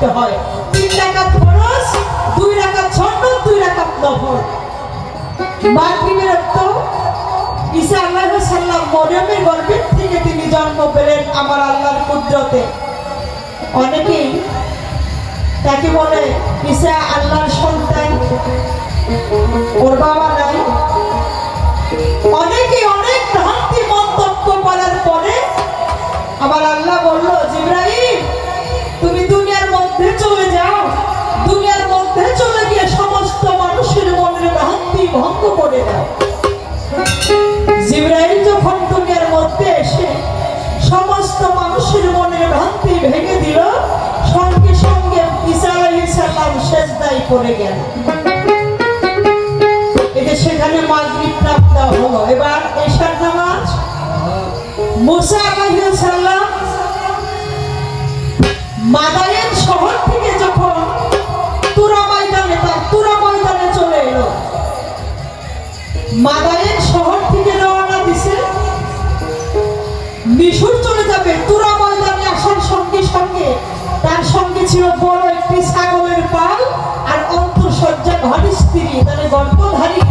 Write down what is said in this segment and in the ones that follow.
পড়তে হয়। 3 রাকাত ফরজ, 2 রাকাত সুন্নাত, 2 রাকাত নফল। মাগরিবের ওয়াক্ত ঈসা আলাইহিস সালাম মরিয়মের গর্ভে থেকে তিনি জন্ম পেলেন আমার আল্লাহর কুদরতে। অনেকেই তাকে বলে ঈসা আল্লাহর সন্তান, ওর বাবা নাই। অনেকে অনেক ভ্রান্তি মন্তব্য করার পরে আমার আল্লাহ বলল, জিবরাইল তুমি দুনিয়ার মধ্যে চলে যাও, দুনিয়ার মধ্যে চলে গিয়ে সমস্ত মানুষের মনের ভ্রান্তি ভঙ্গ করে দাও। জিবরাইল যখন দুনিয়ার মধ্যে এসে সমস্ত মানুষের মনের ভ্রান্তি ভেঙে দিল, সঙ্গে সঙ্গে ঈসা আলাইহিস সালাম সিজদায় পড়ে গেল। সেখানে মাগরিব প্রাপ্ত হলো। এবার এশার নামাজ। মুসা আলাইহিস সালাম মাদায়েন শহর থেকে যখন তুরা ময়দানে চলে এলো, মাদায়েন শহর থেকে রওনা দিছে, মিশর চলে যাবে। তুরা ময়দানে আসার সঙ্গে সঙ্গে তার সঙ্গে ছিল বড় একটি ছাগলের পাল আর অন্তঃসজ্জা ঘরের স্ত্রী, মানে গর্ভধারী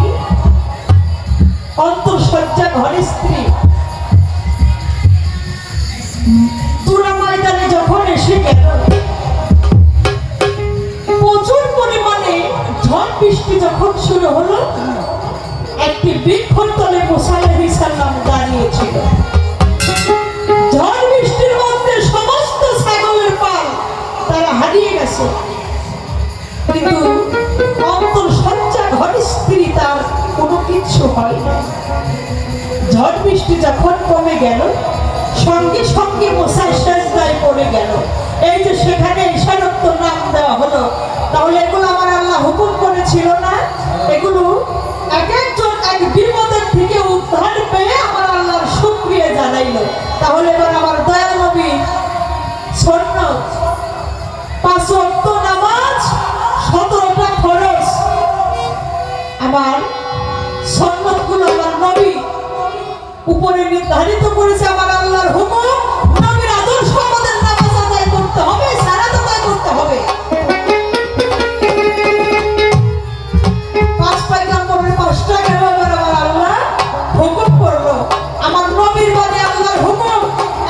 অন্তঃসজ্জা ঘরের স্ত্রী। তুরা ময়দানে যখন এসে গেল, প্রচুর পরিমাণে ঝড় বৃষ্টি যখন শুরু হলো, একটি বৃক্ষর তলে মুসা আলাইহিস সালাম দাঁড়িয়েছিল। ঝড় বৃষ্টির মধ্যে সমস্ত ছাগলের পাল তারা হারিয়ে গেছে, কিন্তু অন্তঃসজ্জা ঘরের স্ত্রী তার কোনো কিছু হয় না। ঝড় বৃষ্টি যখন কমে গেল, সঙ্গে সঙ্গে মুসা সিজদায় পড়ে গেল। এই যে সেখানে ইশারত নাম দেওয়া হলো, তাহলে এগুলো আমার আল্লাহ হুকুম করেছিল না? এগুলো এক একজন এক বিপদের থেকে উদ্ধার পেয়ে আমার আল্লাহর শুকরিয়া জানাইল। তাহলে এবার আমার দয়াল নবী সুন্নাত 5 ওয়াক্ত নামাজ, 17টা ফরজ, আমার সুন্নাতগুলো আমার নবী উপরে নির্ধারিত করেছে। আমার আল্লাহর হুকুম, নবীর আদর্শ আমাদের নামাজ আদায় করতে হবে, সালাত আদায় করতে হবে। 5 পয়গম্বরের 5টা গেল, এবার আমার আল্লাহ হুকুম করলো। আমার নবীর বাণী আল্লাহর হুকুম,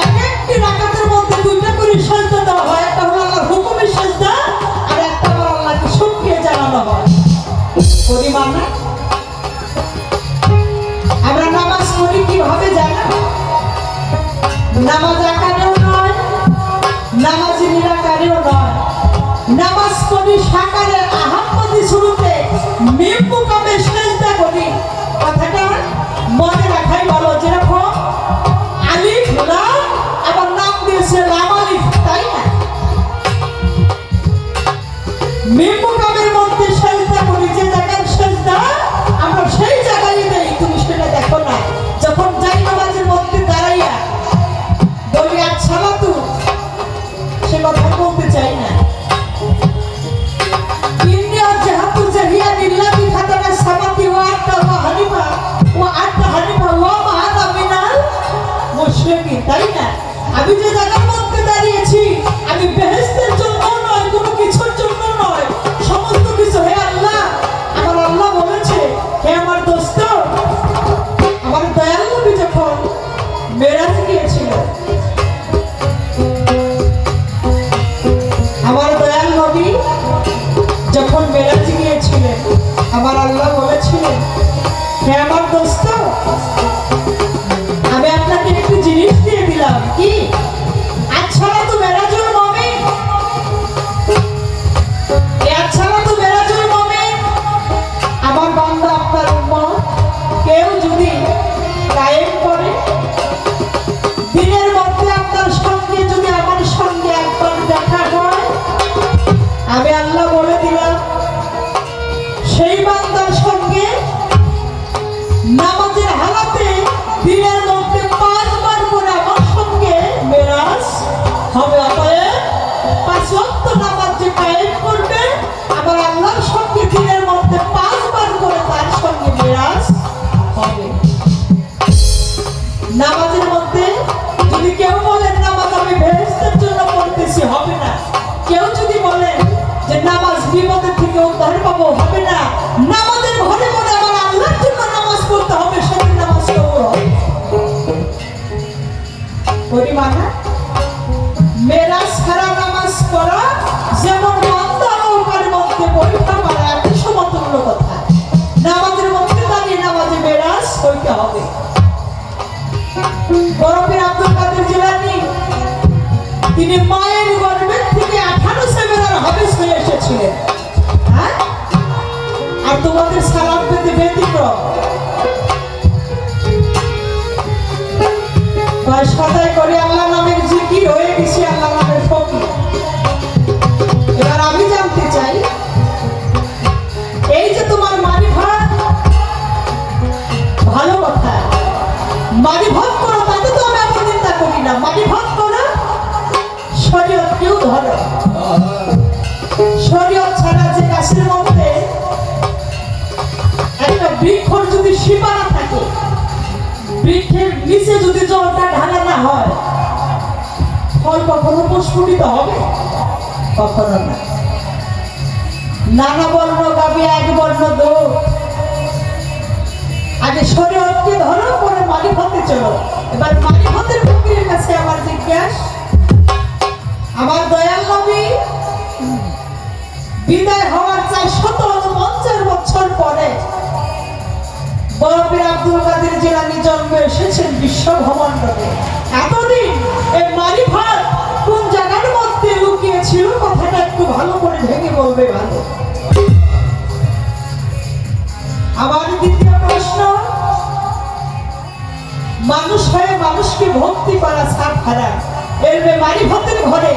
এক একটি রাকাতের মধ্যে 2টা করে সিজদা দেওয়া হয়। একটা হলো আল্লাহর হুকুমের সিজদা, আর একটা আমার আল্লাহকে শুকরিয়া জানানো হয়। পরিমাণ আমরা নামাজ পড়ি কিভাবে জানা? নামাজ আকারেও নয়, নামাজ নিরাকারেও নয়। নামাজ পড়ি সাকারে, আহাম্মদি শুরুতে মিম মুকামে সিজদা করি। কথাটা মনে রাখাই ভালো। যেরকম আলিফ লাম, আবার নাম দিয়েছে লাম আলিফ, তাই না? মিম মুকামের মধ্যে সিজদা করি, যে জায়গায় সিজদা আমরা সেই জায়গায় দেই। তুমি সেটা দেখো না। যখন যাই নামাজের মধ্যে দাঁড়াইয়া বলি আসসালাতু, সে কথা বলতে চাই না। ইন্নী ওয়াজহাতু ওয়াজহিয়া লিল্লাযী ফাতারা সামাওয়াতি ওয়া আরদা হানিফা ওয়া মা আনা মিনাল মুশরিকিন, তাই না? আমি যে জায়গার মধ্যে দাঁড়িয়েছি, আমি বেহেশতের জন্য নয়, কোনো কিছুর জন্য নয়, সমস্ত কিছু হে আল্লাহ। আমার আল্লাহ বলেছে, হে আমার দোস্ত, আমার দয়াল নবী যখন মেরাজ গিয়েছিল, আমার দয়াল নবী যখন মেরাজ গিয়েছিলেন, আমার আল্লাহ বলেছিলেন, হে আমার দোস্ত, আমি আপনাকে একটু জিনিস দিয়ে দিলাম। কি? আসসালাতু মেরাজুল মুমিন। এই আসসালাতু মেরাজুল মুমিন, আমার বান্দা আপনার উম্মত কেউ যদি কায়েম করে, দিনের মধ্যে আপনার সঙ্গে যদি আমার সঙ্গে একবার দেখা হয়, আমি আল্লাহ বলে দিলাম সেই বান্দার সঙ্গে নামাজের হালাতে দিনের মধ্যে 5 বার করে আমার সঙ্গে মেরাজ হবে। অতএব 5 ওয়াক্ত নামাজ যে কায়েম করবে, আমার আল্লাহর সঙ্গে দিনের মধ্যে 5 বার করে তার সঙ্গে মেরাজ হবে। নামাজের মধ্যে যদি কেউ বলেন নামাজ আমি বেহেশতের জন্য পড়তেছি, হবে না। কেউ যদি বলে যে নামাজ বিপদের থেকে উদ্ধার পাবো, হবে না। নামাজের ঘরে ঘরে আমার আল্লাহর জন্য নামাজ পড়তে হবে, সেদিন নামাজ কবুল হবে। পরিমাণা মেরাজ ছাড়া নামাজ পড়া যেমন বান্দা নৌকার মধ্যে বৈঠা মারা একই সমতুল্য কথা। নামাজের মধ্যে দাঁড়িয়ে নামাজে মেরাজ হইতে হবে। বরফের আব্দুল কাদের জিলানী তিনি মায়ের গর্ভের থেকে 18 সেমেনার হাফেজ হয়ে এসেছিলেন। হ্যাঁ, আর তোমাদের সালাম পেতে ব্যতিক্রম। সদাই করে আল্লাহ নামের জিকির হয়ে গেছি, আল্লাহ নামের ফকির। এবার আমি জানতে চাই, এই যে তোমার মারিফাত, ভালো কথা, মারিফাত করো, তাতে তো আমি এমন চিন্তা করি না। মারিফাত করো, শরীয়তকেও ধরো। শরীয়ত ছাড়া যে গাছের মধ্যে একটা বৃক্ষর যদি সীমানা থাকে, বৃক্ষের নিচে যদি জলটা ঢালা না হয়, ফল কখনো পুষ্পিত হবে? কখনো না। নানা বর্ণ গাবি এক বর্ণ দো। আগে শরীয়তকে ধরো, পরে মারিফতে চলো। এবার মারিফতের ফকিরের কাছে আমার জিজ্ঞাসা, আমার দয়াল নবী বিদায় হওয়ার 450 বছর পরে বরফের আব্দুল কাদের জিলানী জন্মে এসেছেন বিশ্ব ভ্রমণ্ডলে। এতদিন এই মারিফাত কোন জায়গার মধ্যে লুকিয়ে ছিল, কথাটা একটু ভালো করে ভেঙে বলবে ভালো। আমার দ্বিতীয় প্রশ্ন, মানুষ হয়ে মানুষকে ভক্তি করা সাপ হারাম। এর মারিফতের ঘরে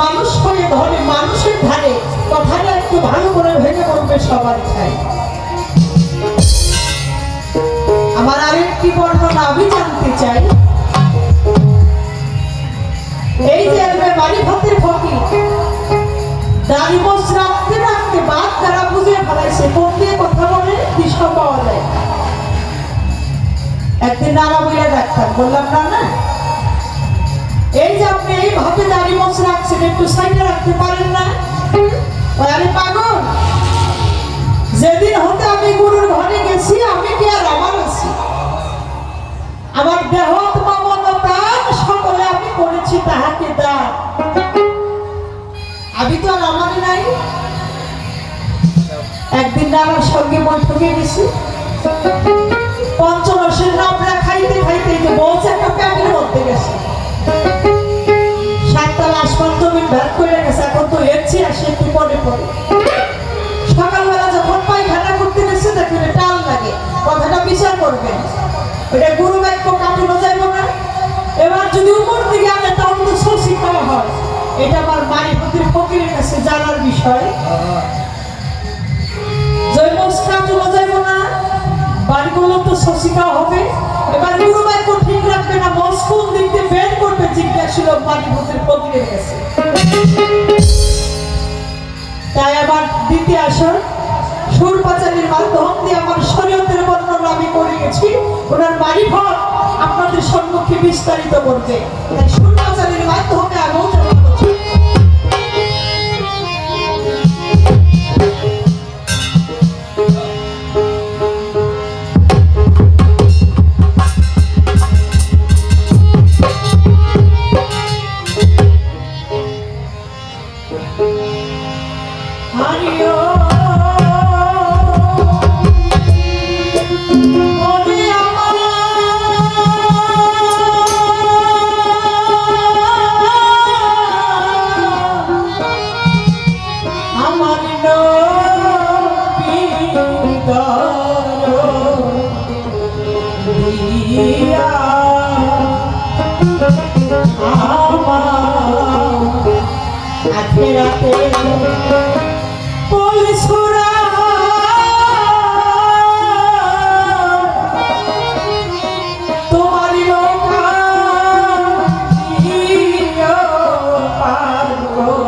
মানুষ হয়ে ধরে মানুষের ধারে, কথাটা একটু ভালো করে ভেঙে বলবে সবার চাই। আমার আরেকটি বর্ণনা আমি জানতে চাই, এই যে মারিফতের ফকির দাড়ি মোছ রাখতে রাখতে বাদ তারা বুঝে ফেলাইছে, কোন দিয়ে কথা বলে দিশা পাওয়া যায়। একদিন নানা বইয়া ডাক্তার বললাম, না এই যে আপনি এইভাবে দাড়ি মোছ রাখছেন, একটু সাইডে রাখতে পারেন না? আরে পাগল, যেদিন হতে আমি গুরুর ঘরে গেছি, আমি কি আর আমার আছি? আমার দেহ মন প্রাণ সকলে আমি করেছি তাহাকে দান। আমি তো আর আমার নাই। একদিন নানার সঙ্গে বৈঠকে গেছি, পঞ্চরসের নামটা খাইতে খাইতে যে বলছে একটা প্যাকের মধ্যে গেছে, 7 তলা আসমান জমিন ভেদ করে গেছে। এখন তো এসছি আসে একটু পরে পরে। সকালবেলা যখন পায়খানা করতে গেছে, দেখুন টাল লাগে, কথাটা বিচার করবেন, ওটা গুরু বাক্য কাটানো যাইব না। এবার যদি উপর দিকে আনে তাহলে তো শশী খাওয়া হয়। এটা আমার মারিফতের ফকিরের কাছে জানার বিষয়। জৈবস কাটানো যাইব না, বাড়িগুলো তো শশী খাওয়া হবে। এবার গুরু বাক্য ঠিক রাখবে না, বস কোন দিক দিয়ে বের করবে, জিজ্ঞাসা ছিল মারিফতের ফকিরের কাছে। তাই আবার দ্বিতীয় আসর সুর পাচারের মাধ্যম দিয়ে আমার শরীয়তের বর্ণনা আমি করে গেছি, ওনার মারিফত আপনাদের সম্মুখে বিস্তারিত করবে। তাই সুর পাচারের মাধ্যমে আগেও আখেরাতে পুলিশরা তোমারই নৌকা পার করিয়া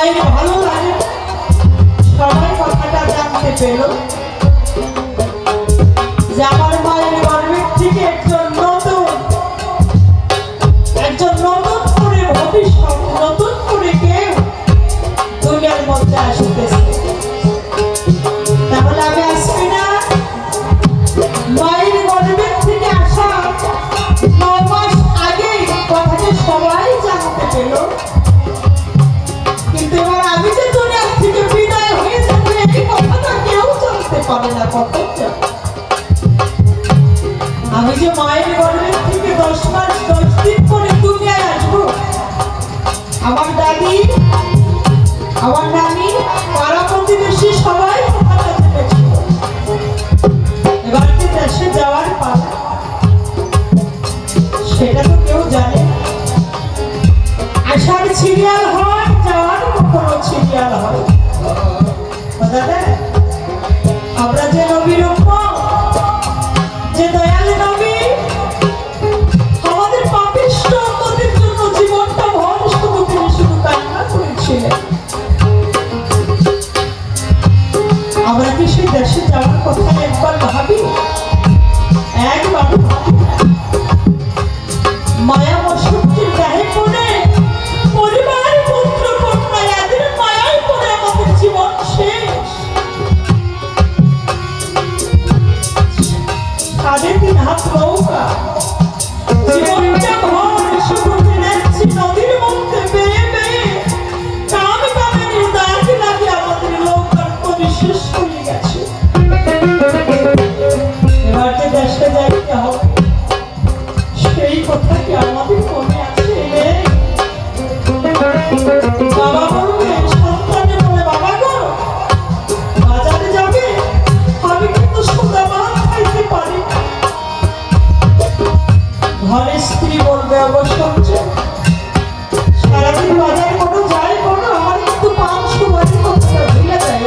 মায়ের ভালো লাগে সবাই কথাটা জানতে পেল যে আমার মায়ের গর্ভের থেকে একজন নতুন করে ভবিষ্যৎ নতুন করে কেউ দুনিয়ার মধ্যে আসতেছে। তাহলে আমি আসবি না? মায়ের গর্ভের থেকে আসা 9 মাস আগে কথাটা সবাই জানতে পেল, কিন্তু এবার আমি যে দুনিয়ার থেকে বিদায় হয়ে যাবো এই কথাটা কেউ জানতে পারে না। কখন আমি যে মায়ের গর্ভের থেকে 10 মাস 10 দিন পরে দুনিয়ায় আসবো, আমার দাদি আমার নানি পাড়া প্রতিবেশী সবাই কথাটা জেনেছিল। এবার যে দেশে যাওয়ার পালা সেটা তো কেউ জানে না। আসার সিরিয়াল হয়, যাওয়ার কখনো সিরিয়াল হয়। দাদা আমরা যে নবীর উম্মত, যে দয়াল নবী আমাদের পাপিষ্ঠ উম্মতের জন্য জীবনটা ভর শুধু তিনি শুধু কান্না করেছিলেন। আমরা কি সেই দেশে যাওয়ার কথা একবার ভাবি? একবার ভাবি না। মায়া মশক্তির গায়ে পড়ে পরিবার পুত্র কন্যা এদের মায়ায় পড়ে আমাদের জীবন শেষ। সাড়ে 3 হাত নৌকা জীবনটা ভর শুধু ফিরেছি নদীর মধ্যে বেয়ে বেয়ে কাম কামের দাগ লাগে আমাদের নৌকার তরি শেষ হয়ে গেছে। এবার যে দেশে যাইতে হবে সেই কথা কি আমাদের মনে আছে? বাবা বলবে, সন্তানে বলে বাবা গো বাজারে যাবে, আমি কিন্তু সোজা ভাত খাইতে পারি না। ঘরে স্ত্রী বলবে অবশ্য সারাদিন বাজার কোনো যায় কোনো আমার কিন্তু 500 বাড়ি কথা ভুলে যায়।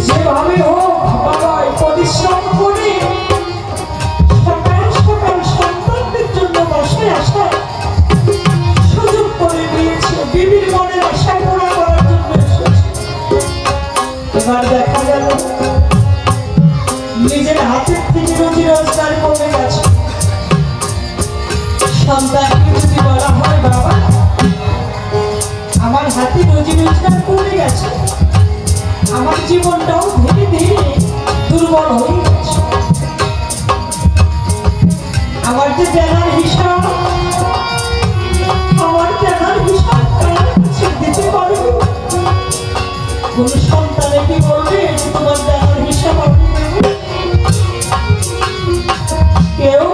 যেভাবে হোক বাবা পরিশ্রম করে সকাল সকাল সন্তানদের জন্য বাসায় আসার সুযোগ করে দিয়েছে, বিবির মনের আশা পূরণ করার জন্য এসেছে। এবার দেখা গেল নিজের হাতের থেকে রুজি রোজগার কমে গেছে। সন্তানকে যদি বলা হয় বাবা আমার হাতে রুজি রোজগার কমে গেছে, আমার জীবনটাও ধীরে ধীরে দুর্বল হয়ে গেছে, আমার যে দেনার হিসাব কার কাছে দিতে পারবে? কোন সন্তানে কি বলবে তোমার দেনার হিসাব আমি দেব? কেউ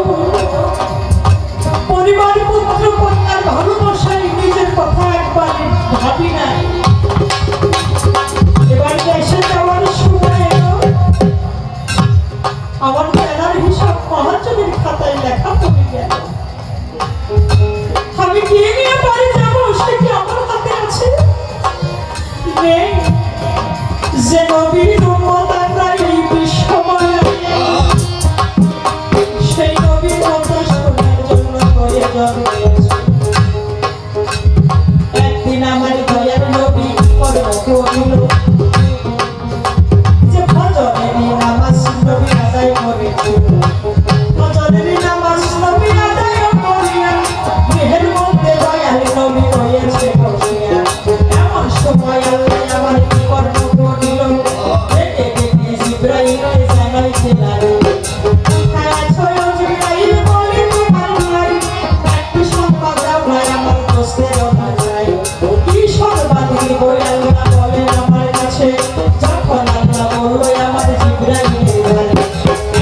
পরিবার পুত্র কন্যার ভালোবাসায় নিজের কথা একবার ভাবি নাই। এবার দেশে যাওয়ার সময় এলো, আমার দেনার হিসাব মহাজনের খাতায় লেখা পড়ে গেল। আমি কি নিয়ে বাড়ি যাবো সে কি আমার হাতে আছে? নেই। যে নবীর উম্মত আমরা এই বিশ্বময় সেই নবীর কথা শোনার জন্য প্রয়োজন হয়েছে। একদিন আমার দয়ার নবী করিল যে ফজরের নামাজ নবী আদায় করেছিল। ফজরের নামাজ নবী আদায় করিয়া গৃহের মধ্যে দয়াল নবী রয়েছে বসিয়া। এমন সময় আল্লাহ আমার কি কর্ম করিল, ডেকে ডেকে জিবরাইলকে জানাইতে লাগল। জিবরাইল বলে তোমার ভাই একটু সংবাদ দাও ভাই আমার দোস্তের ভাই কি সংবাদ দিব? আল্লাহ বলেন আমার কাছে। যখন আল্লাহ বললো আমার জিবরাইলের ভাই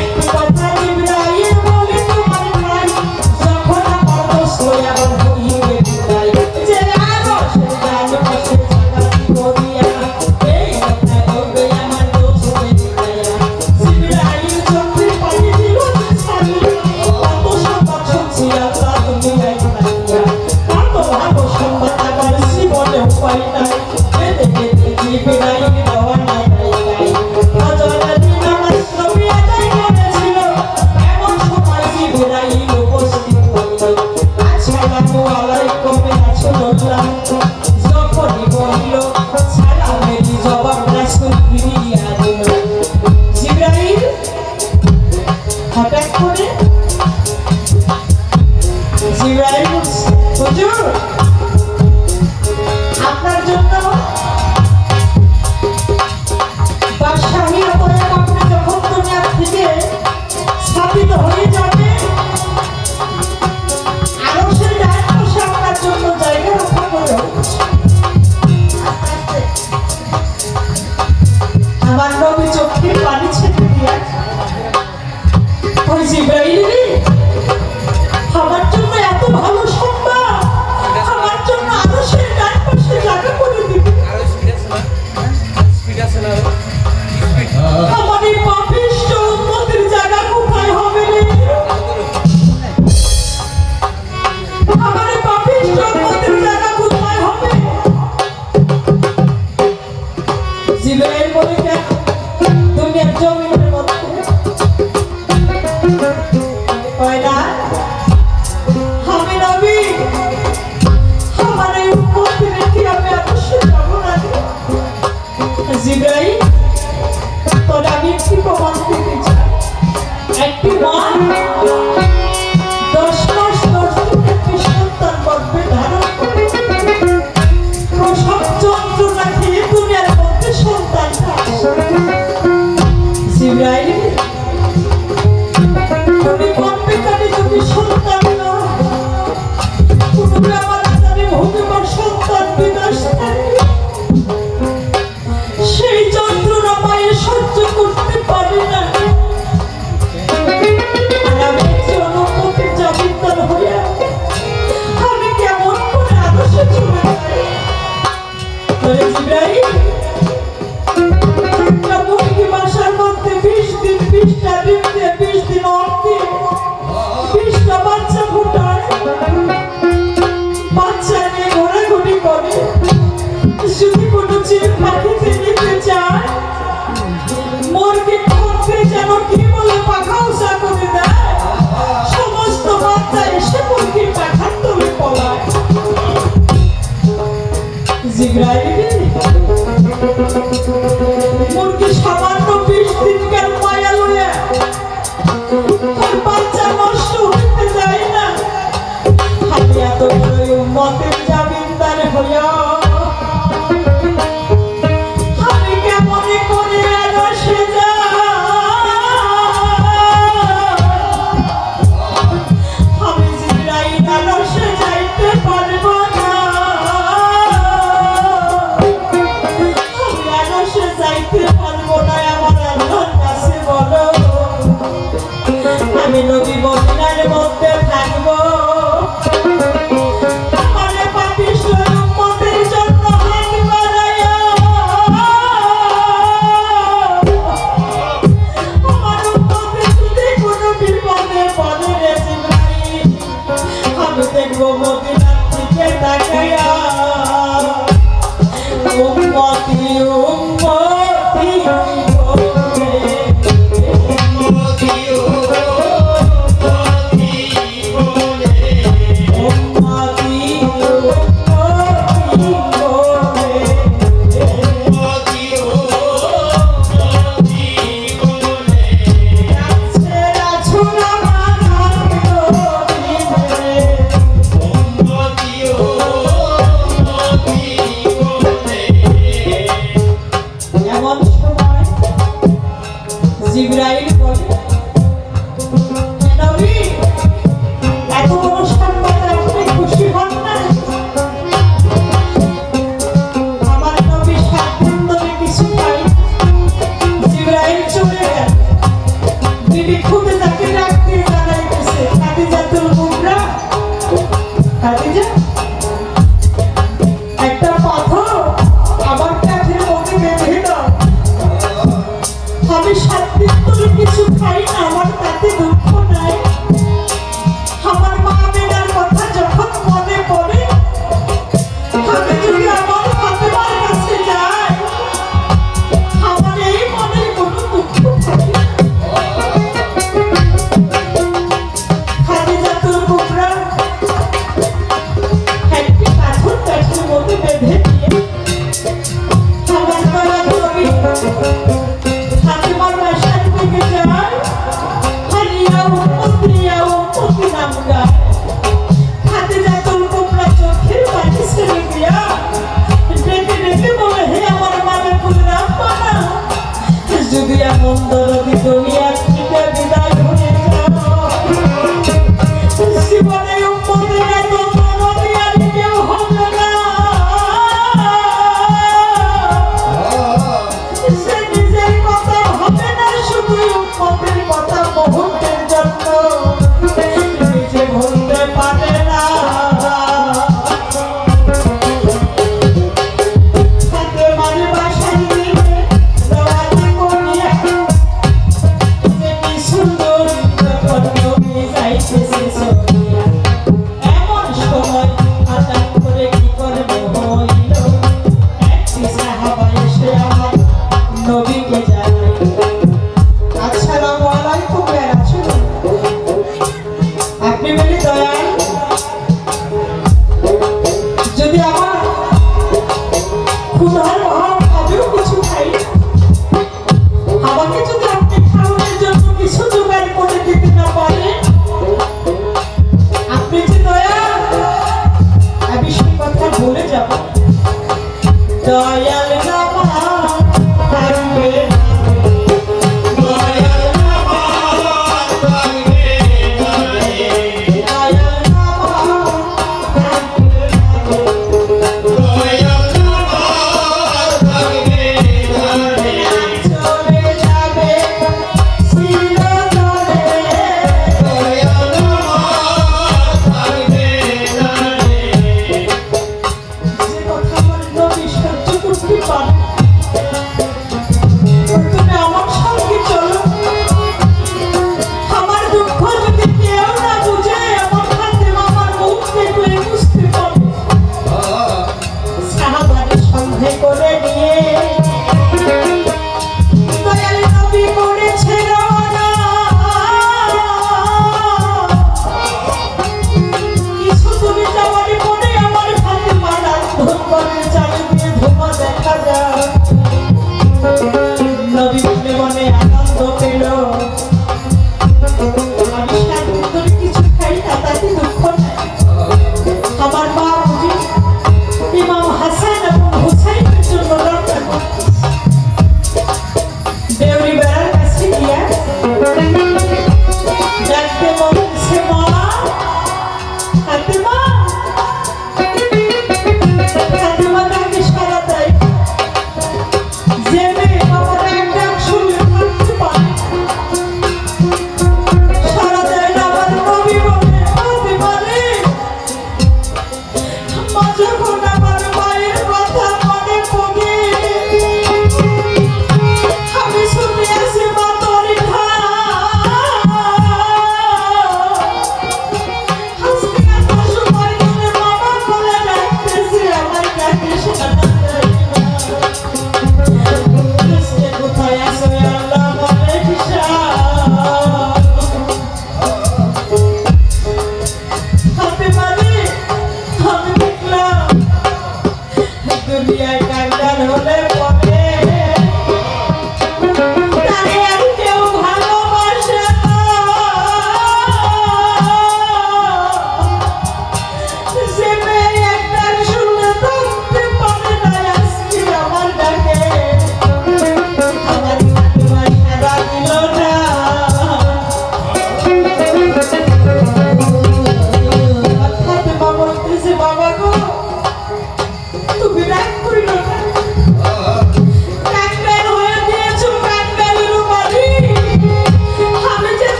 একটু কথা জিবরাইল বলে তোমার ভাই যখন আমার দোস্ত আমার হইবে বিদায় যে আরো সে জানো সে জানা দিব দিয়া এই কথা বলবে আমার দোস্তের বিদায়। জিবরাইল চোখের পানি দিল যে সারি কত সংবাদ শুনছি আল্লাহ তুমি আইনা কত ভালো সংবাদ আমার জীবনে পাই নাই। জিবরাইল দেওয়া নাই নাই ফজরের নামাজ নবী আদায় করেছিল। এমন সময় জিবরাইল উপস্থিত হইল। আসসালামু আলাইকুম রাসূলুল্লাহ সালাম যখনই বলিল সালামেরই জবাব রাসূল ফিরিয়া দিল। জিবরাইল হঠাৎ করে জিবরাইল হুজুর আপনার জন্য বাদশাহী অবয়ব আপনি যখন দুনিয়া থেকে স্থাপিত হয়ে যাবে আরশের ডান পাশে আপনার জন্য জায়গা রক্ষা করে আমার নবী চোখের পানি ছেড়ে দিয়া ওই জিবরাইল রে আমার জন্য এত ভালো সংবাদ আমার জন্য আরশের ডান পাশে জায়গা করে দিবে আমার এই পাপিষ্ঠ উম্মতের জায়গা কোথায় হবে রে আমার এই পাপিষ্ঠ উম্মতের জায়গা কোথায় হবে জিবরাইল বলে কেন দুনিয়ার জমিনের মধ্যে কয় না আমি নবী আমার এই উম্মতের রেখে আমি অবশ্যই যাবো না জিবরাইল তোর আমি একটি প্রমাণ দিতে চাই একটি মা 10 মাস 10 দিন একটি সন্তান গর্ভে ধারণ করে প্রসব যন্ত্রণা খেয়ে দুনিয়ার মধ্যে সন্তান আসে জিবরাইল তুমি গর্ভে কানে যদি সন্তান না কোনো আমার জানে ভূমিবার সন্তান বিনাশ থাকে সেই যন্ত্রণা মায়ের সহ্য করতে পারে না আমি একজন উম্মতের জামিনদার হইয়া আমি কেমন করে আদর্শে চলে যাই বলে জিবরাইল একটা মুরগি বাসার মধ্যে 20 দিন 20টা ডিম দিয়ে 20 দিন অফ দিয়ে 20টা বাচ্চা ফোটায় বাচ্চা নিয়ে ঘোরাঘুরি করে যদি কোনো চিল পাখিতে নিতে চায় মুরগি ঠোঁটে যেন কি বলে পাখা উঁচা করে দেয় সমস্ত বাচ্চা এসে মুরগির পাখার তলে পলায় জিবরাইল মুরগি সামান্য 20 দিন কেন মায়া লয়ে বাচ্চা নষ্ট হইতে যায় না আমি এত বড় উম্মতের জামিনদার হইয়া আমি কেমনে করে আরশে যাই আমি জিবরাইল আরশে যাইতে পারবো না দয়াল আমার থাকবে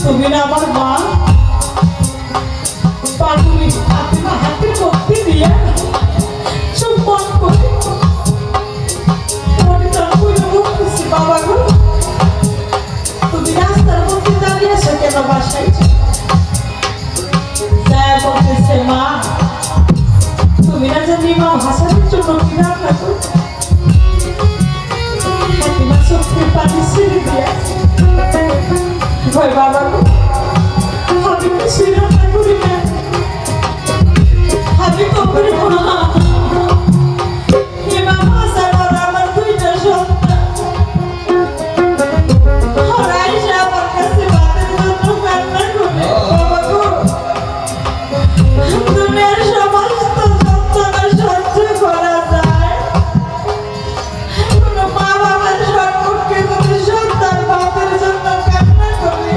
তুমি না আমার মা পাটুলি হাতে করতে দিয়ে চুম্বন করে বাবা গো তুমি রাস্তার মধ্যে দাঁড়িয়েছো কেন বাসায় বলতেছে মা তুমি না জানি মা হাসানের জন্য কি রান্না করছো চোখের পানি ছেড়ে দিয়ে ভয় বাবা আমি কিছুই রান্না করি না আমি তো করি মা আমার দুইটা সন্তান ওরা এসে আমার কাছে ভাতের জন্য রান্না করে বাবা গো দুনিয়ার সমস্ত যন্ত্রণা সহ্য করা যায় কোনো মা বাবার সম্পর্কে যদি সন্তান ভাতের জন্য কান্না করে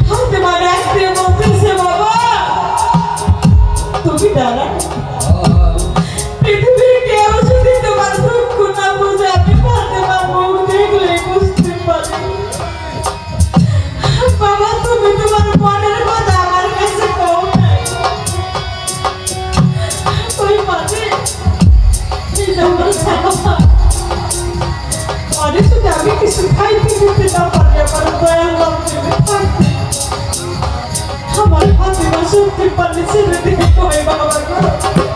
হাতে মানে এক দিয়ে বলতেছে বাবা তুমি দাঁড়া পৃথিবীর কেউ যদি তোমার দুঃখ না বুঝে আমি ফাতেমার মুখ দেখলে বুঝতে পারি বাবা তুমি তোমার মনের কথা আমার কাছে কও নাই ওই মানে অনেক যদি আমি কিছু খাইতে দিতে না পারি আমার দয়াল লাগবে আমার ফাতেমা সত্যি পারলে ছেড়ে দিতে হবে বাবা